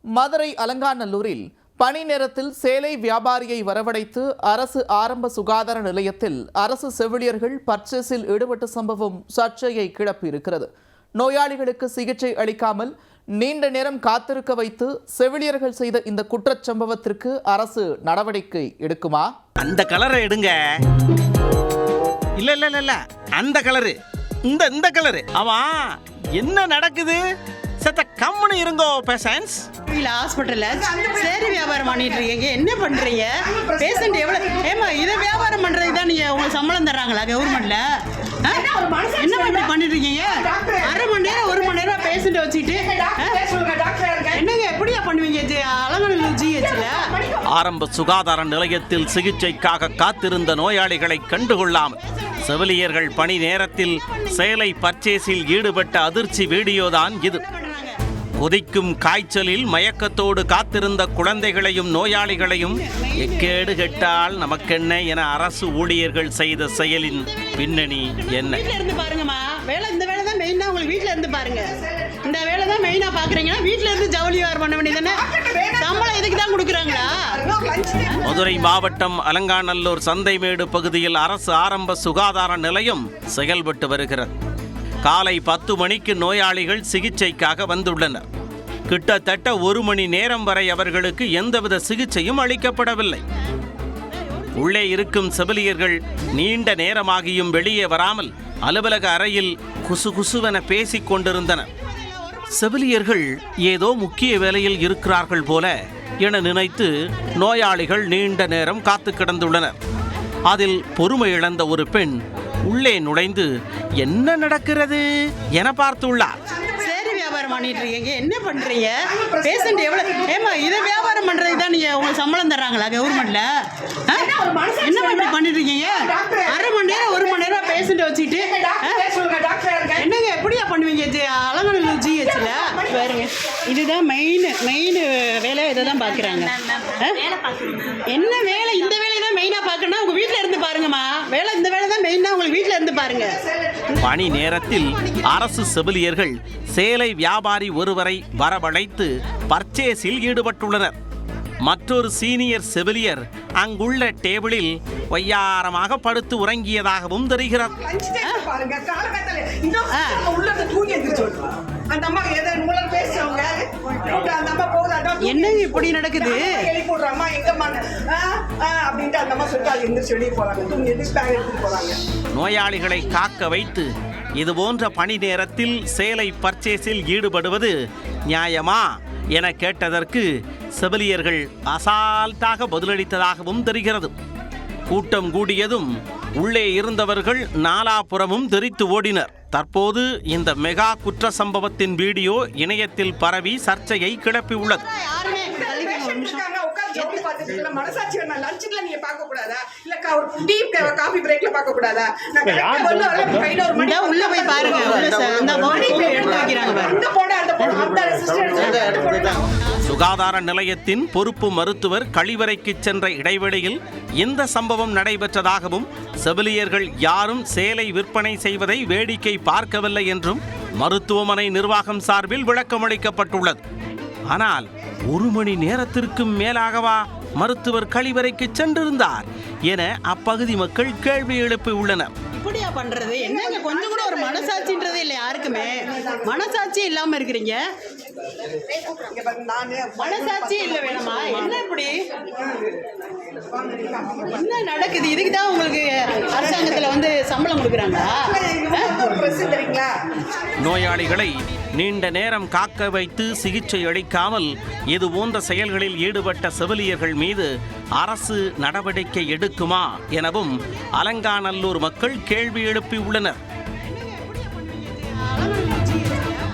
மதுரை அலங்காநல்லூரில் பணி நேரத்தில் சேலை வியாபாரியை வரவழைத்து அரசு ஆரம்ப சுகாதார நிலையத்தில் அரசு செவிலியர்கள் பர்ச்சேஸில் ஈடுபட்ட சம்பவம் சர்ச்சையை கிளப்பியிருக்கிறது. நோயாளிகளுக்கு சிகிச்சை அளிக்காமல் நீண்ட நேரம் காத்திருக்க வைத்து செவிலியர்கள் செய்த இந்த குற்றச்சம்பவத்திற்கு அரசு நடவடிக்கை எடுக்குமா? அந்த கலரை எடுங்க. இல்ல இல்ல இல்ல அந்த கலரு, இந்த கலரு. அவா என்ன நடக்குது? சத்த கம்முன்னு இருங்கோ பேஷன்ஸ். இல்ல ஹாஸ்பிட்டல்ல சேரி வியாபாரம் பண்ணிட்டு இருக்கீங்க, என்ன பண்றீங்க? பேஷண்ட் எவ்வளவு ஏமா இதை வியாபாரம் பண்றதுக்கு தான் நீங்க உங்களுக்கு சம்பளம் தர்றாங்களா கவர்மெண்ட்ல? என்ன இப்படி பண்ணிட்டு இருக்கீங்க? அரை மணி நேரம் 1 மணி நேரம் பேஷண்ட் வச்சுட்டு என்னங்க எப்படியா பண்ணுவீங்க? அலங்காநல்லூர் ஜிஹெச்ல ஆரம்ப சுகாதார நிலையத்தில் சிகிச்சைக்காக காத்திருந்த நோயாளிகளை கண்டுகொள்ளாமல் செவிலியர்கள் பணி நேரத்தில் சேலை பர்ச்சேஸில் ஈடுபட்ட அதிர்ச்சி வீடியோதான் இது. கொதிக்கும் காய்ச்சலில் மயக்கத்தோடு காத்திருந்த குழந்தைகளையும் நோயாளிகளையும் எக்கேடு கெட்டால் நமக்கென்ன என அரசு ஊழியர்கள் செய்த செயலின் பின்னணி என்ன? வீட்ல இருந்து பாருங்கம்மா, இந்த வேலை தான் மெயினா. உங்களுக்கு வீட்ல இருந்து பாருங்க, இந்த வேலை தான் மெயினா பாக்குறீங்கன்னா வீட்ல இருந்து ஜவுளி வியாபாரம் பண்ண வேண்டியதானே? சம்பளம் இதுக்கு தான் கொடுக்குறாங்களா? மதுரை மாவட்டம் அலங்காநல்லூர் சந்தைமேடு பகுதியில் அரசு ஆரம்ப சுகாதார நிலையம் செயல்பட்டு வருகிறது. காலை 10 மணிக்கு நோயாளிகள் சிகிச்சைக்காக வந்துள்ளனர். கிட்டத்தட்ட 1 மணி நேரம் வரை அவர்களுக்கு எந்தவித சிகிச்சையும் அளிக்கப்படவில்லை. உள்ளே இருக்கும் செவிலியர்கள் நீண்ட நேரமாகியும் வெளியே வராமல் அலுவலக அறையில் குசுகுசுவென பேசிக் கொண்டிருந்தனர். செவிலியர்கள் ஏதோ முக்கிய வேலையில் இருக்கிறார்கள் போல என நினைத்து நோயாளிகள் நீண்ட நேரம் காத்து கிடந்துள்ளனர். அதில் பொறுமை இழந்த ஒரு பெண் உள்ளே நுழைந்து என்ன நடக்கிறது என பார்த்துள்ளார். சேரி வியாபாரம் பண்ணிட்டு இருக்கீங்க, என்ன பண்றீங்க? பேஷண்ட் எவ்வளவு ஏமா இதை வியாபாரம் பண்றதுக்கு தான் நீங்க உங்களுக்கு சம்பளம் தர்றாங்களா கவர்மெண்ட்ல? என்ன இப்படி பண்ணிட்டு இருக்கீங்க? அரை மணி நேரம் 1 மணி நேரம் பேஷண்ட் வச்சுட்டு என்னங்க எப்படியா பண்ணுவீங்க? அலங்காநல்லூர் ஜிஹெச்ல பாருங்க, இதுதான் மெயின் வேலை. இதை தான் பாக்குறாங்க. என்ன வேலை? இந்த வேலையை தான் மெயினா பார்க்கணும். உங்க வீட்டுல இருந்து பாருங்கம்மா, இந்த வேலை தான் மெயினா. உங்களுக்கு வீட்டுல இருந்து பாருங்க. பணி நேரத்தில் அரசு செவிலியர்கள் சேலை வியாபாரி ஒருவரை வரவழைத்து பர்ச்சேஸில் ஈடுபட்டுள்ளனர். மற்றொரு சீனியர் செவிலியர் அங்குள்ள டேபிளில் ஒய்யாரமாக படுத்து உறங்கியதாகவும் தெரிகிறது. என்ன இப்படி நடக்குது? நோயாளிகளை காக்க வைத்து இதுபோன்ற பணி நேரத்தில் சேலை பர்ச்சேஸில் ஈடுபடுவது நியாயமா என கேட்டதற்கு செவிலியர்கள் அசால்ட்டாக பதிலளித்ததாகவும் தெரிகிறது. கூட்டம் கூடியதும் உள்ளே இருந்தவர்கள் நாலாபுறமும் தெரித்து ஓடினர். தற்போது இந்த மெகா குற்ற சம்பவத்தின் வீடியோ இணையத்தில் பரவி சர்ச்சையை கிளப்பியுள்ளது. சுகாதார நிலையத்தின் பொறுப்பு மருத்துவர் கழிவறைக்கு சென்ற இடைவெளியில் இந்த சம்பவம் நடைபெற்றதாகவும் செவிலியர்கள் யாரும் சேலை விற்பனை செய்வதை வேடிக்கை பார்க்கவில்லை என்றும் மருத்துவமனை நிர்வாகம் சார்பில் விளக்கமளிக்கப்பட்டுள்ளது. ஆனால் 1 மணி நேரத்திற்கும் மேலாகவா மருத்துவர் கழிவறைக்கு சென்றிருந்தார் என அப்பகுதி மக்கள் கேள்வி எழுப்பியுள்ளனர். இப்படியா பண்றது? என்னங்க கொஞ்சம் கூட ஒரு மனசாட்சின்றதே இல்லை யாருக்குமே. மனசாட்சி இல்லாம இருக்கிறீங்க. மனசாட்சி இல்ல வேணுமா? என்ன இப்படி என்ன நடக்குது? இதுக்கு தான் உங்களுக்கு அரசாங்கத்துல சம்பளம் கொடுக்குறாங்களா? நோயாளிகளை நீண்ட நேரம் காக்க வைத்து சிகிச்சை அளிக்காமல் இது போன்ற செயல்களில் ஈடுபட்ட செவிலியர்கள் மீது அரசு நடவடிக்கை எடுக்குமா எனவும் அலங்காநல்லூர் மக்கள் கேள்வி எழுப்பியுள்ளனர்.